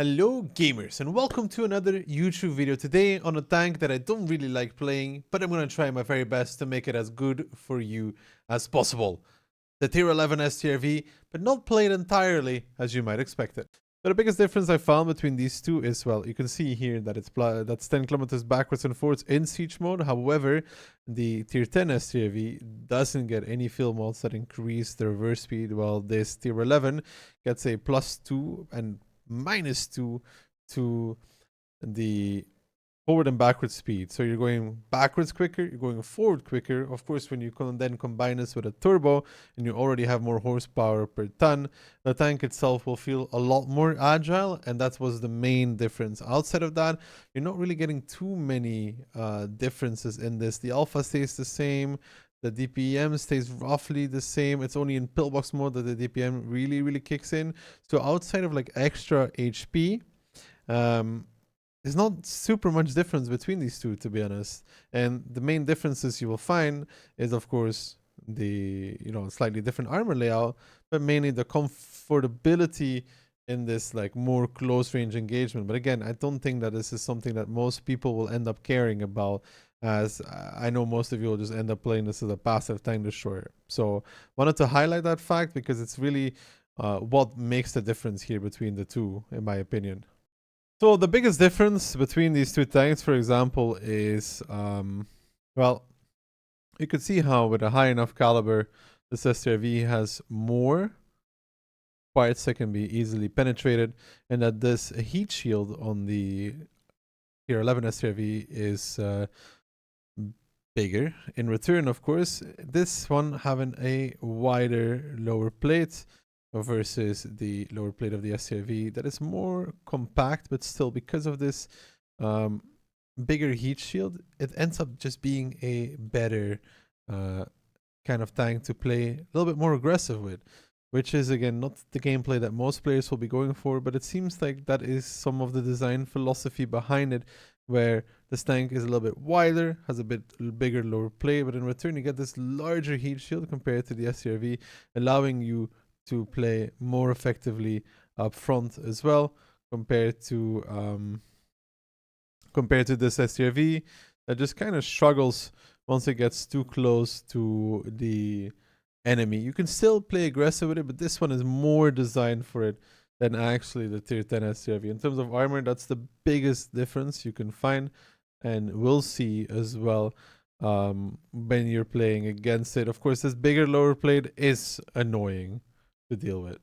Hello gamers and welcome to another YouTube video today on a tank that I don't really like playing, but I'm gonna try my very best to make it as good for you as possible. The tier 11 STRV, but not played entirely as you might expect it. But the biggest difference I found between these two is, well, you can see here that that's 10 kilometers backwards and forwards in siege mode. However, the tier 10 STRV doesn't get any field mods that increase the reverse speed, while this tier 11 gets a +2 and -2 to the forward and backward speed. So you're going backwards quicker, you're going forward quicker. Of course, when you then combine this with a turbo and you already have more horsepower per ton, the tank itself will feel a lot more agile, and that was the main difference. Outside of that, you're not really getting too many differences in this. The alpha stays the same. The DPM stays roughly the same. It's only in pillbox mode that the DPM really kicks in. So outside of like extra HP, there's not super much difference between these two, to be honest. And the main differences you will find is, of course, the slightly different armor layout, but mainly the comfortability in this like more close range engagement. But again, I don't think that this is something that most people will end up caring about, as I know most of you will just end up playing this as a passive tank destroyer. So wanted to highlight that fact because it's really what makes the difference here between the two, in my opinion. So the biggest difference between these two tanks, for example, is, well, you could see how with a high enough caliber, this STRV has more parts that can be easily penetrated, and that this heat shield on the tier 11 STRV is bigger. In return, of course, this one having a wider lower plate versus the lower plate of the STRV that is more compact, but still, because of this bigger heat shield, it ends up just being a better kind of tank to play a little bit more aggressive with, which is again not the gameplay that most players will be going for, but it seems like that is some of the design philosophy behind it, where this tank is a little bit wider, has a bit bigger lower plate, but in return you get this larger heat shield compared to the STRV, allowing you to play more effectively up front as well, compared to this STRV that just kind of struggles once it gets too close to the enemy. You can still play aggressive with it, but this one is more designed for it than actually the tier 10 STRV. In terms of armor, that's the biggest difference you can find and will see as well when you're playing against it. Of course, this bigger lower plate is annoying to deal with.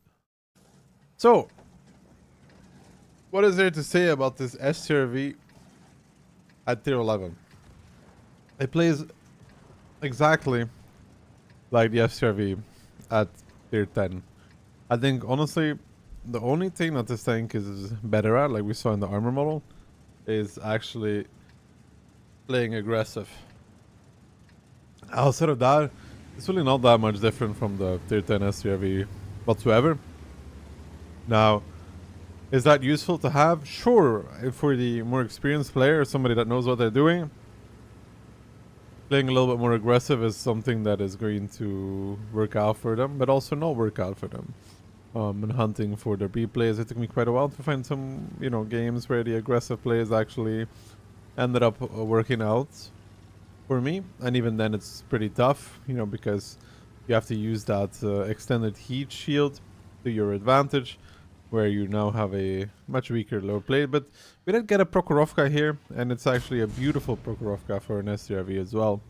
So, what is there to say about this STRV at tier 11? It plays exactly like the STRV at tier 10. I think, honestly, the only thing that this tank is better at, like we saw in the armor model, is actually playing aggressive. Outside of that, it's really not that much different from the tier 10 STRV whatsoever. Now, is that useful to have? Sure, for the more experienced player, somebody that knows what they're doing, playing a little bit more aggressive is something that is going to work out for them, but also not work out for them. And hunting for their B plays, it took me quite a while to find some, games where the aggressive plays actually ended up working out for me. And even then, it's pretty tough, because you have to use that extended heat shield to your advantage, where you now have a much weaker lower plate. But we did get a Prokhorovka here, and it's actually a beautiful Prokhorovka for an STRV as well,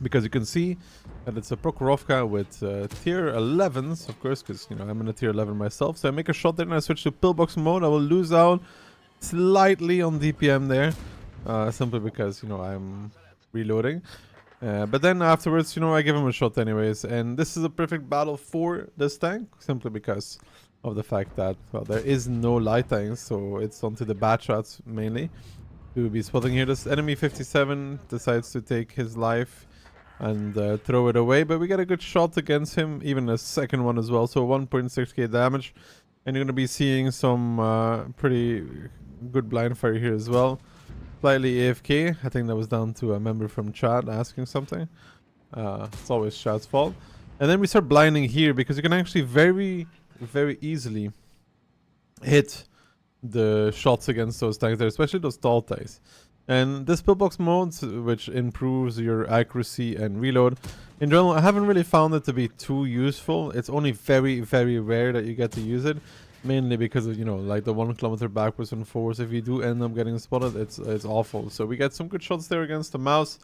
because you can see that it's a Prokhorovka with tier 11s, of course, because I'm in a tier 11 myself. So I make a shot there and I switch to pillbox mode. I will lose out slightly on DPM there, simply because I'm reloading. But then afterwards, I give him a shot anyways, and this is a perfect battle for this tank, simply because of the fact that, well, there is no light tanks, so it's onto the bat shots mainly to be spotting here. This enemy 57 decides to take his life and throw it away, but we get a good shot against him, even a second one as well, so 1.6k damage, and you're going to be seeing some pretty good blind fire here as well. Slightly AFK, I think that was down to a member from chat asking something. It's always chat's fault. And then we start blinding here, because you can actually very easily hit the shots against those tanks there, especially those tall tanks. And this pillbox mode, which improves your accuracy and reload, in general, I haven't really found it to be too useful. It's only very, very rare that you get to use it, mainly because of, you know, like the 1 kilometer backwards and forwards. If you do end up getting spotted, it's awful. So we get some good shots there against the mouse,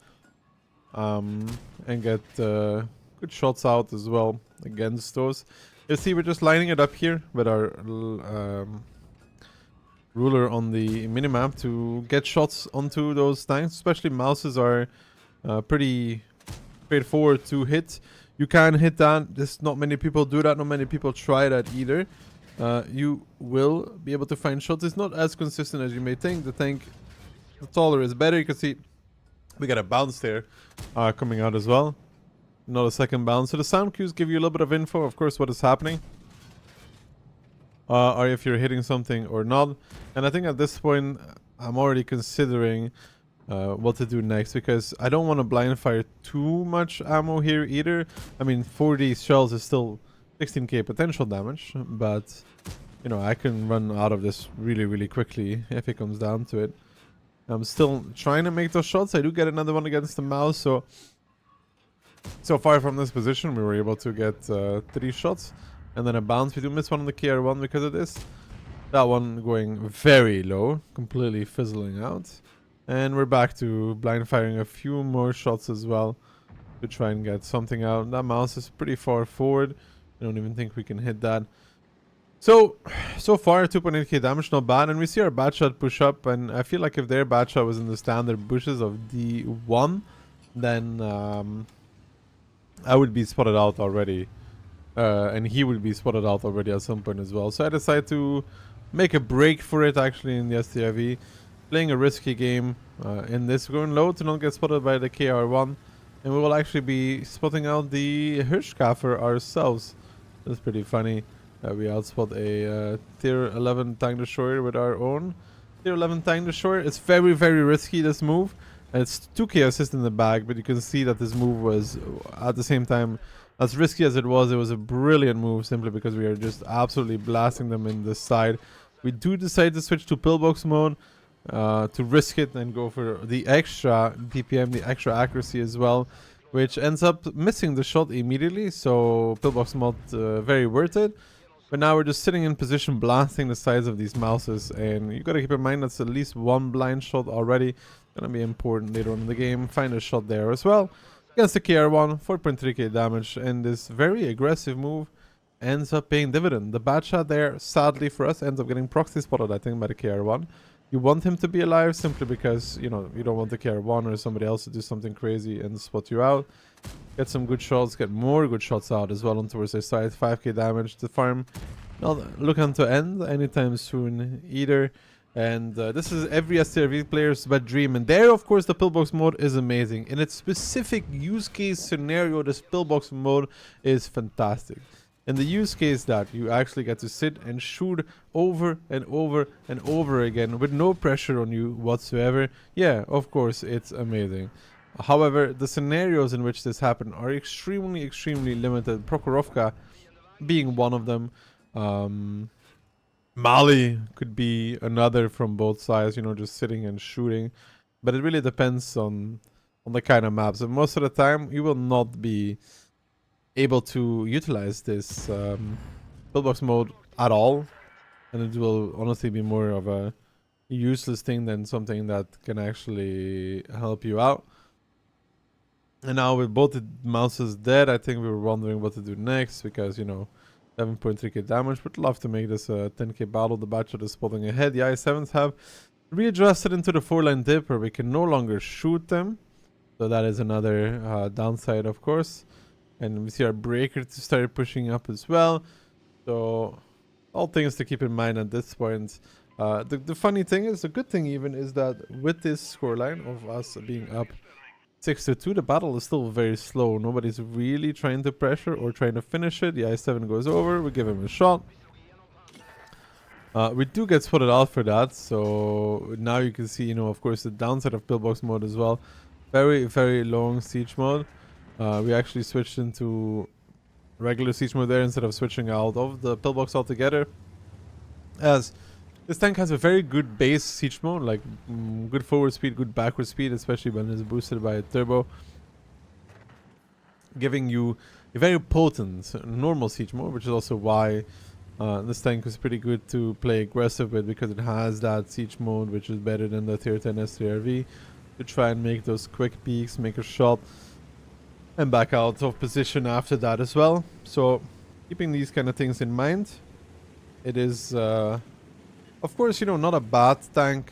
and get good shots out as well against those. You see, we're just lining it up here with our ruler on the minimap to get shots onto those tanks. Especially mouses are pretty straightforward to hit. You can hit that. There's not many people do that. Not many people try that either. You will be able to find shots. It's not as consistent as you may think. The tank, the taller is better. You can see we got a bounce there coming out as well. Not a second bounce. So the sound cues give you a little bit of info, of course, what is happening. Or if you're hitting something or not. And I think at this point, I'm already considering what to do next, because I don't want to blind fire too much ammo here either. I mean, 40 shells is still 16k potential damage, but you know, I can run out of this really, really quickly if it comes down to it. I'm still trying to make those shots. I do get another one against the mouse, so far from this position, we were able to get 3 shots. And then a bounce. We do miss one on the KR1 because of this. That one going very low, completely fizzling out. And we're back to blind firing a few more shots as well to try and get something out. That mouse is pretty far forward. I don't even think we can hit that. So far 2.8k damage, not bad. And we see our bat shot push up, and I feel like if their bat shot was in the standard bushes of D1, then I would be spotted out already. And he will be spotted out already at some point as well. So I decided to make a break for it actually in the STRV. Playing a risky game in this, going low to not get spotted by the KR1. And we will actually be spotting out the Hirschkaffer ourselves. That's pretty funny. We outspot a tier 11 tank destroyer with our own tier 11 tank destroyer. It's very, very risky, this move. And it's 2k assist in the bag, but you can see that this move was at the same time, as risky as it was a brilliant move, simply because we are just absolutely blasting them in this side. We do decide to switch to pillbox mode to risk it and go for the extra DPM, the extra accuracy as well, which ends up missing the shot immediately. So pillbox mode, very worth it. But now we're just sitting in position, blasting the sides of these mouses, and you gotta keep in mind that's at least one blind shot already. Gonna be important later on in the game. Find a shot there as well. Against the KR1, 4.3k damage, and this very aggressive move ends up paying dividend. The bad shot there, sadly for us, ends up getting proxy spotted, I think, by the KR1. You want him to be alive simply because, you know, you don't want the KR1 or somebody else to do something crazy and spot you out. Get some good shots, get more good shots out as well on towards their side. 5k damage. The farm not looking to end anytime soon either. And this is every STRV player's wet dream. And there, of course, the pillbox mode is amazing. In its specific use case scenario, this pillbox mode is fantastic. In the use case that you actually get to sit and shoot over and over and over again with no pressure on you whatsoever, yeah, of course, it's amazing. However, the scenarios in which this happened are extremely, extremely limited. Prokhorovka being one of them. Mali could be another from both sides, you know, just sitting and shooting. But it really depends on the kind of maps. And most of the time, you will not be able to utilize this pillbox mode at all. And it will honestly be more of a useless thing than something that can actually help you out. And now with both the mouses dead, I think we were wondering what to do next, because, you know, 7.3k damage. Would love to make this a 10k battle. The Batchet is spotting ahead. The I7s have readjusted into the 4-line dip where we can no longer shoot them. So that is another downside, of course. And we see our breaker to start pushing up as well. So all things to keep in mind at this point. The funny thing is, the good thing even, is that with this scoreline of us being up 6-2, the battle is still very slow. Nobody's really trying to pressure or trying to finish it. The I7 goes over. We give him a shot. We do get spotted out for that. So now you can see, you know, of course, the downside of pillbox mode as well. Very, very long siege mode. We actually switched into regular siege mode there instead of switching out of the pillbox altogether, as This tank has a very good base siege mode, like good forward speed, good backward speed, especially when it's boosted by a turbo, giving you a very potent normal siege mode, which is also why this tank is pretty good to play aggressive with, because it has that siege mode, which is better than the tier 10 STRV, to try and make those quick peaks, make a shot, and back out of position after that as well. So keeping these kind of things in mind, it is, of course, you know, not a bad tank.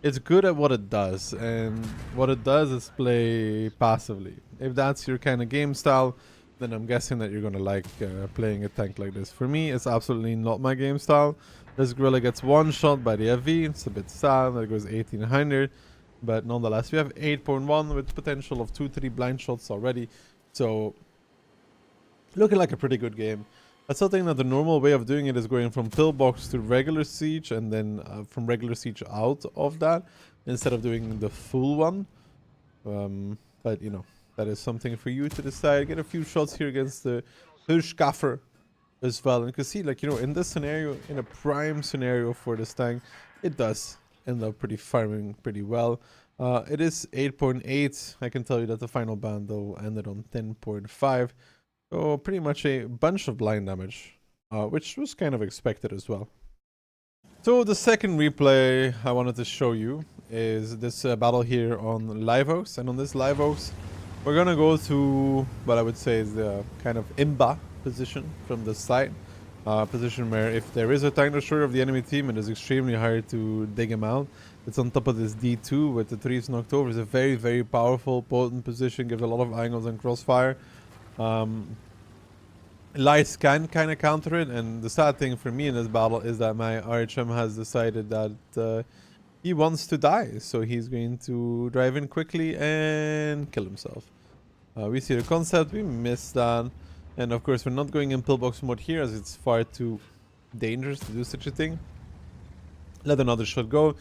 It's good at what it does, and what it does is play passively. If that's your kind of game style, then I'm guessing that you're gonna like playing a tank like this. For me, it's absolutely not my game style. This gorilla gets one shot by the FV. It's a bit sad that it goes 1800, but nonetheless, we have 8.1 with potential of 2-3 blind shots already. So looking like a pretty good game. I still think that the normal way of doing it is going from pillbox to regular siege, and then from regular siege out of that, instead of doing the full one. But you know, that is something for you to decide. Get a few shots here against the Hirschkaffer as well. And you can see, like, you know, in this scenario, in a prime scenario for this tank, it does end up farming pretty well. It is 8.8. I can tell you that the final band, though, ended on 10.5. So pretty much a bunch of blind damage, which was kind of expected as well. So the second replay I wanted to show you is this battle here on Live Oaks. And on this Live Oaks, we're gonna go to what I would say is the kind of imba position from the side. Position where if there is a tank destroyer of the enemy team, it is extremely hard to dig him out. It's on top of this D2 with the trees knocked over. It's a very, very powerful, potent position, gives a lot of angles and crossfire. Lights can kind of counter it, and the sad thing for me in this battle is that my RHM has decided that he wants to die, so he's going to drive in quickly and kill himself. We see the concept, we missed that, and of course we're not going in pillbox mode here as it's far too dangerous to do such a thing. Let another shot go.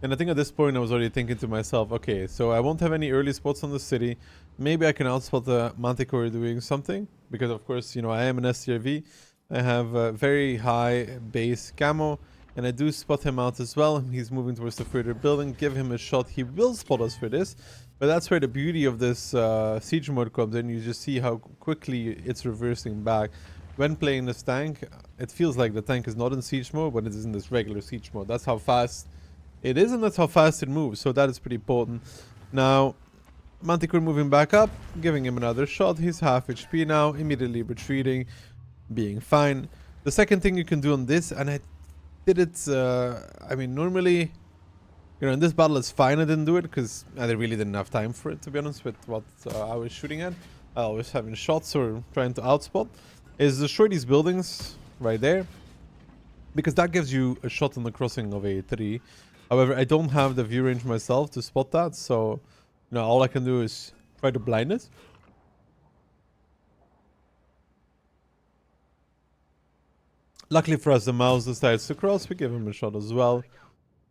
And I think at this point I was already thinking to myself, okay, so I won't have any early spots on the city. Maybe I can outspot the Manticore doing something. Because of course, you know, I am an STRV. I have a very high base camo. And I do spot him out as well. He's moving towards the further building. Give him a shot. He will spot us for this. But that's where the beauty of this siege mode comes in. You just see how quickly it's reversing back. When playing this tank, it feels like the tank is not in siege mode, but it is in this regular siege mode. That's how fast it is, and that's how fast it moves, so that is pretty potent. Now, Manticore moving back up, giving him another shot. He's half HP now, immediately retreating, being fine. The second thing you can do on this, and I did it, I mean, normally, you know, in this battle it's fine I didn't do it, because I really didn't have time for it, to be honest, with what I was shooting at. I was having shots or trying to outspot, is destroy these buildings right there, because that gives you a shot on the crossing of a 3. However, I don't have the view range myself to spot that, so you know, all I can do is try to blind it. Luckily for us, the mouse decides to cross. We give him a shot as well.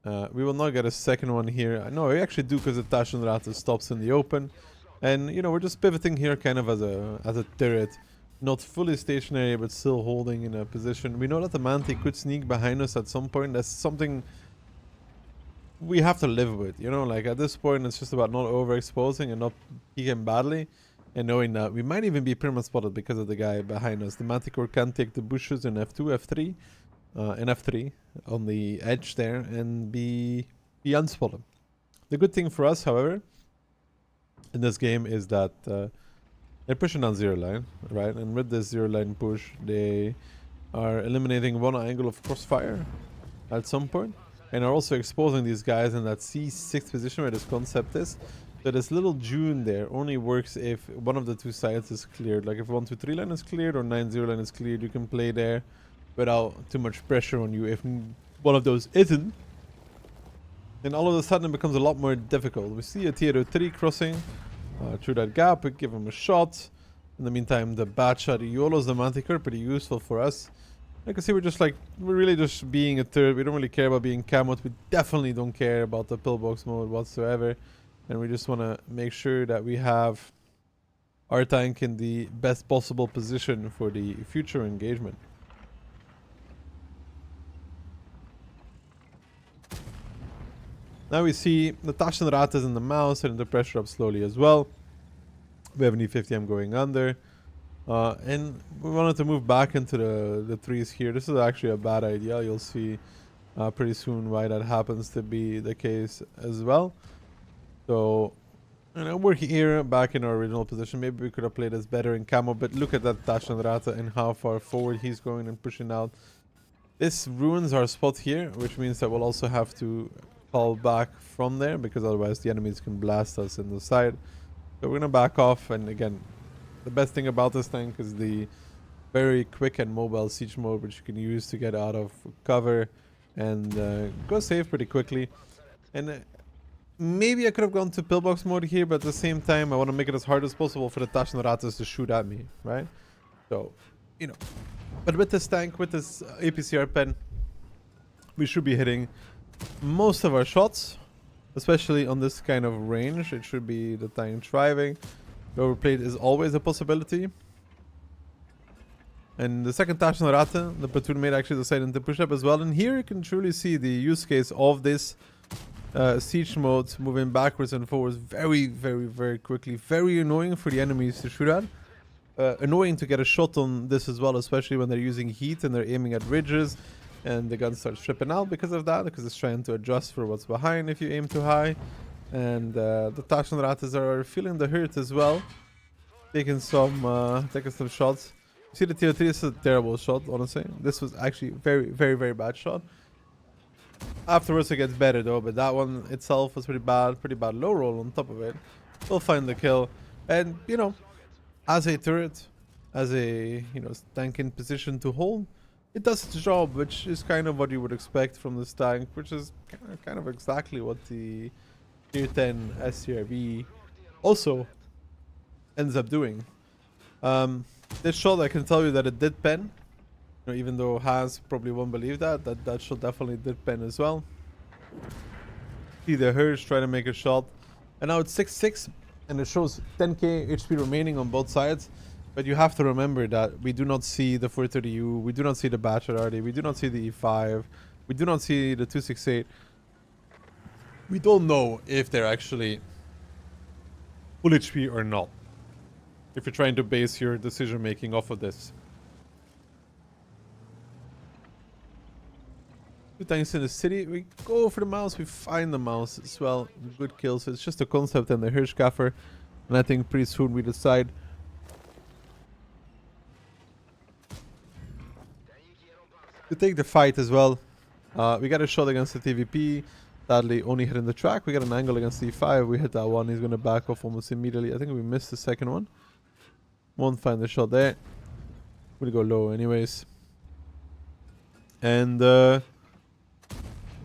We will not get a second one here. No, we actually do, because the Taschenrate stops in the open. And, you know, we're just pivoting here kind of as a turret. Not fully stationary, but still holding in a position. We know that the Manti could sneak behind us at some point. That's something we have to live with, you know, like at this point it's just about not overexposing and not peeking badly, and knowing that we might even be perma spotted because of the guy behind us. The Manticore can take the bushes in F2, F3, and F3 on the edge there and be unspotted. The good thing for us, however, in this game is that they're pushing down zero line, right? And with this zero line push, they are eliminating one angle of crossfire at some point. And are also exposing these guys in that C6 position where this concept is. So this little June there only works if one of the two sides is cleared. Like if 1-2-3 line is cleared or 9-0 line is cleared, you can play there without too much pressure on you. If one of those isn't, then all of a sudden it becomes a lot more difficult. We see a tier 3 crossing through that gap. We give him a shot. In the meantime, the bad shot YOLOs the Manticore, pretty useful for us. You can see we're really just being a third. We don't really care about being camoed. We definitely don't care about the pillbox mode whatsoever. And we just want to make sure that we have our tank in the best possible position for the future engagement. Now we see the Taschenrates in the mouse and the pressure up slowly as well. We have an E50M going under. And we wanted to move back into the trees here. This is actually a bad idea. You'll see pretty soon why that happens to be the case as well. So, you know, we're here back in our original position. Maybe we could have played this better in camo, but look at that Taschenrate and how far forward he's going and pushing out. This ruins our spot here, which means that we'll also have to fall back from there, because otherwise the enemies can blast us in the side. So we're gonna back off, and again, the best thing about this tank is the very quick and mobile siege mode, which you can use to get out of cover and go safe pretty quickly. And maybe I could have gone to pillbox mode here, but at the same time I want to make it as hard as possible for the Taschenrates to shoot at me, right? So, you know, but with this tank, with this APCR pen, we should be hitting most of our shots, especially on this kind of range. It should be the tank driving. The overplate is always a possibility. And the second Taschenrate, the platoon mate actually decided to push up as well. And here you can truly see the use case of this siege mode, moving backwards and forwards very, very, very quickly. Very annoying for the enemies to shoot at. Annoying to get a shot on this as well, especially when they're using heat and they're aiming at ridges. And the gun starts tripping out because of that, because it's trying to adjust for what's behind if you aim too high. And the Taschenrates are feeling the hurt as well, taking some shots. You see the tier 3, this is a terrible shot, honestly. This was actually very, very, very bad shot. Afterwards it gets better though, but that one itself was pretty bad low roll on top of it. We'll find the kill. And, you know, as a turret, as a, you know, tank in position to hold, it does its job, which is kind of what you would expect from this tank, which is kind of exactly what the Tier 10 STRV also ends up doing. This shot, I can tell you that it did pen. You know, even though Has probably won't believe that shot definitely did pen as well. See the Hirsch try to make a shot. And now it's 6-6, and it shows 10k HP remaining on both sides. But you have to remember that we do not see the 430U, we do not see the Bachelorardi, we do not see the E5, we do not see the 268. We don't know if they're actually full HP or not, if you're trying to base your decision making off of this. Two tanks in the city, we go for the mouse, we find the mouse as well. Good kills. It's just a concept and the Hirschgaffer, and I think pretty soon we decide. To take the fight as well. We got a shot against the TVP. Sadly, only hitting the track. We got an angle against the E5. We hit that one. He's going to back off almost immediately. I think we missed the second one. Won't find the shot there. We'll go low anyways. And,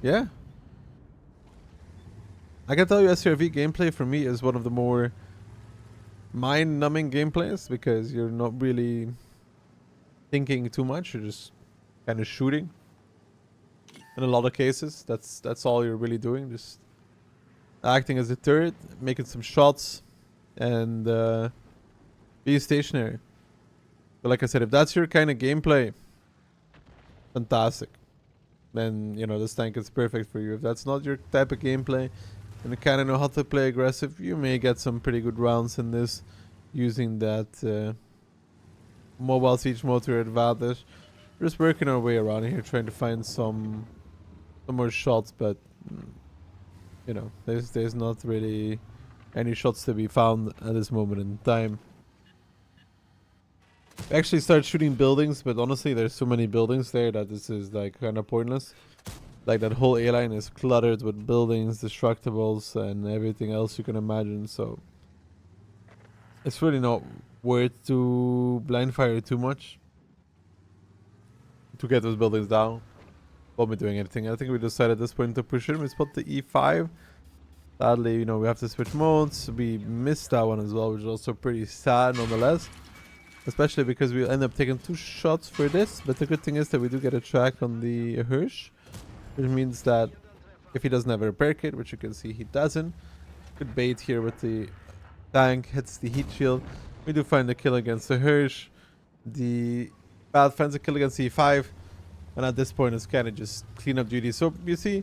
yeah. I can tell you STRV gameplay for me is one of the more mind-numbing gameplays, because you're not really thinking too much. You're just kind of shooting. In a lot of cases, that's all you're really doing, just acting as a turret, making some shots, and be stationary. But like I said, if that's your kind of gameplay, fantastic. Then, you know, this tank is perfect for you. If that's not your type of gameplay, and you kind of know how to play aggressive, you may get some pretty good rounds in this, using that mobile siege mode to your advantage. We're just working our way around here, trying to find some more shots, but you know, there's not really any shots to be found at this moment in time. We actually started shooting buildings, but honestly, there's so many buildings there that this is like kind of pointless. Like that whole A line is cluttered with buildings, destructibles, and everything else you can imagine. So it's really not worth to blind fire too much to get those buildings down. Won't be doing anything. I think we decided at this point to push in. We spot the E5. Sadly, you know, we have to switch modes. We missed that one as well, which is also pretty sad nonetheless. Especially because we end up taking 2 shots for this. But the good thing is that we do get a track on the Hirsch, which means that if he doesn't have a repair kit, which you can see he doesn't, good bait here with the tank, hits the heat shield. We do find the kill against the Hirsch. The bad finds a kill against the E5. And at this point, it's kind of just cleanup duty. So you see,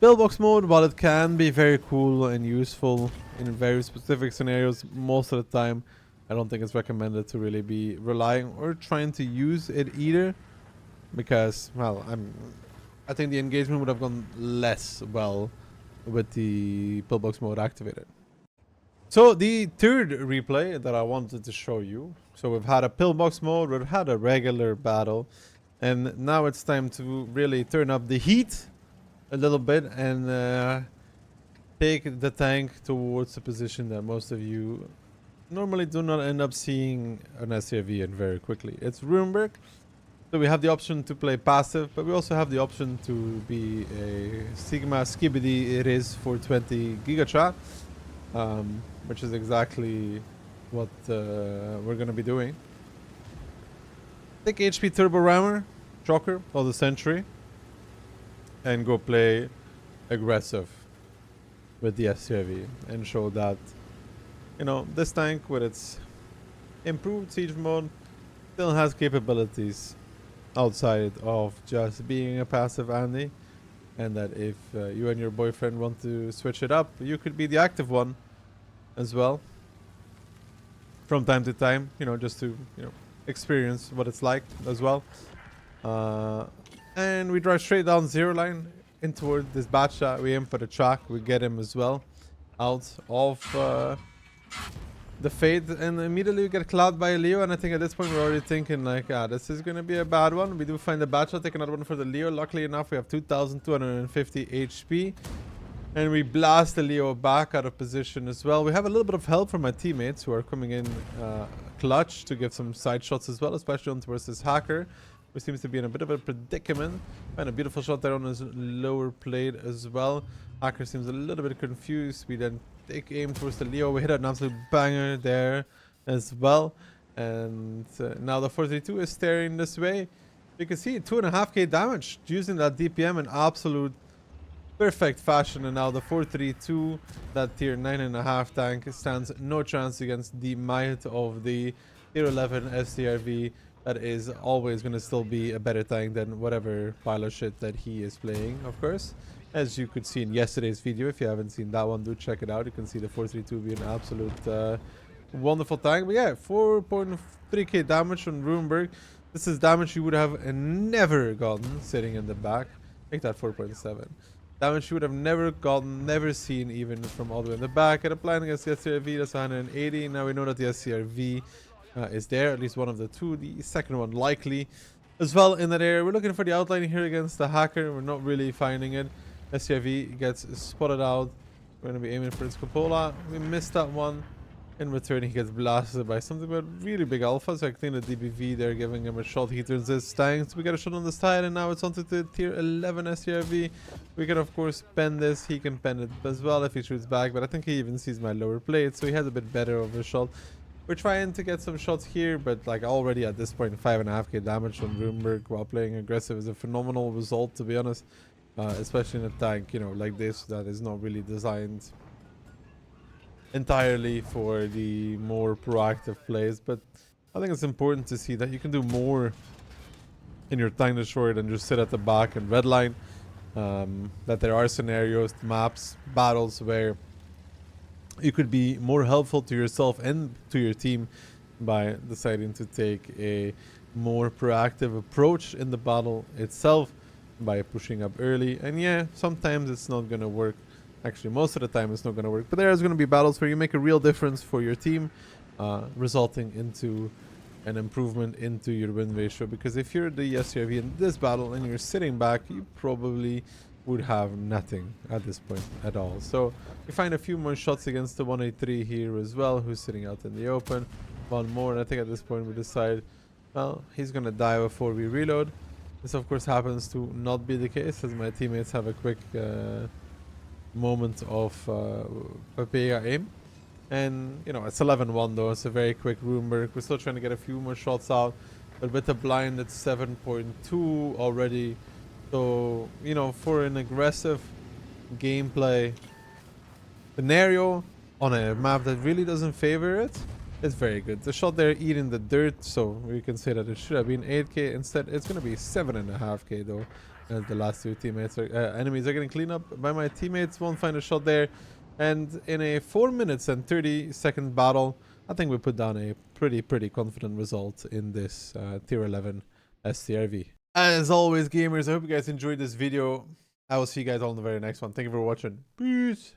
Pillbox mode, while it can be very cool and useful in very specific scenarios, most of the time I don't think it's recommended to really be relying or trying to use it either, because, well, I think the engagement would have gone less well with the pillbox mode activated. So the third replay that I wanted to show you, so we've had a pillbox mode, we've had a regular battle, and now it's time to really turn up the heat a little bit and take the tank towards the position that most of you normally do not end up seeing an STRV in very quickly. It's Ruinberg. So we have the option to play passive, but we also have the option to be a Sigma Skibidi. It is for 20 Gigachat, which is exactly what we're going to be doing. Take HP Turbo Rammer, Shocker of the Century, and go play aggressive with the STRV and show that, you know, this tank with its improved siege mode still has capabilities outside of just being a passive Andy, and that if you and your boyfriend want to switch it up, you could be the active one as well from time to time, you know, just to, you know, experience what it's like as well. And we drive straight down zero line in toward this bat shot. We aim for the track. We get him as well out of the fade, and immediately we get clouded by Leo. And I think at this point we're already thinking like, this is going to be a bad one. We do find the bat shot, take another one for the Leo. Luckily enough, we have 2,250 HP. And we blast the Leo back out of position as well. We have a little bit of help from my teammates who are coming in clutch to give some side shots as well, especially on towards this hacker, who seems to be in a bit of a predicament. And a beautiful shot there on his lower plate as well. Hacker seems a little bit confused. We then take aim towards the Leo. We hit an absolute banger there as well. And now the 432 is staring this way. You can see 2.5k damage using that DPM in absolute perfect fashion. And now the 432, that tier 9.5 tank, stands no chance against the might of the tier 11 STRV. That is always going to still be a better tank than whatever pile of shit that he is playing, of course. As you could see in yesterday's video, if you haven't seen that one, do check it out. You can see the 432 being an absolute wonderful tank. But yeah, 4.3k damage on Ruinberg. This is damage you would have never gotten sitting in the back. Make that 4.7. Damage you would have never gotten, never seen even from all the way in the back. And applying against the STRV, that's 180. Now we know that the STRV is there, at least one of the two. The second one likely as well in that area. We're looking for the outline here against the hacker. We're not really finding it. STRV gets spotted out. We're going to be aiming for his cupola. We missed that one. In return, he gets blasted by something but really big alpha. So I think the DBV, they're giving him a shot. He turns his tank. So we got a shot on the side, and now it's onto the tier 11 STRV. We can, of course, pen this. He can pen it as well if he shoots back, but I think he even sees my lower plate, so he has a bit better of a shot. We're trying to get some shots here, but like already at this point, 5.5k damage on Ruinberg while playing aggressive is a phenomenal result, to be honest. Especially in a tank, you know, like this, that is not really designed entirely for the more proactive plays. But I think it's important to see that you can do more in your tank destroyer than just sit at the back and redline. That there are scenarios, maps, battles where you could be more helpful to yourself and to your team by deciding to take a more proactive approach in the battle itself by pushing up early. And yeah, sometimes it's not gonna work. Actually, most of the time it's not gonna work, but there's gonna be battles where you make a real difference for your team, resulting into an improvement into your win ratio. Because if you're the STRV in this battle and you're sitting back, you probably would have nothing at this point at all. So we find a few more shots against the 183 here as well, who's sitting out in the open. One more, and I think at this point we decide, well, he's gonna die before we reload. This of course happens to not be the case, as my teammates have a quick moment of Papega aim. And you know, it's 11-1 though, it's a very quick Ruinberg. We're still trying to get a few more shots out, but with the blind it's 7.2 already. So, you know, for an aggressive gameplay scenario on a map that really doesn't favor it, it's very good. The shot there eating the dirt, so we can say that it should have been 8k. Instead, it's going to be 7.5k though. As the last two teammates are, enemies are getting cleaned up by my teammates. Won't find a shot there. And in a 4 minutes and 30-second battle, I think we put down a pretty confident result in this tier 11 STRV. As always, gamers, I hope you guys enjoyed this video. I will see you guys all in the very next one. Thank you for watching. Peace.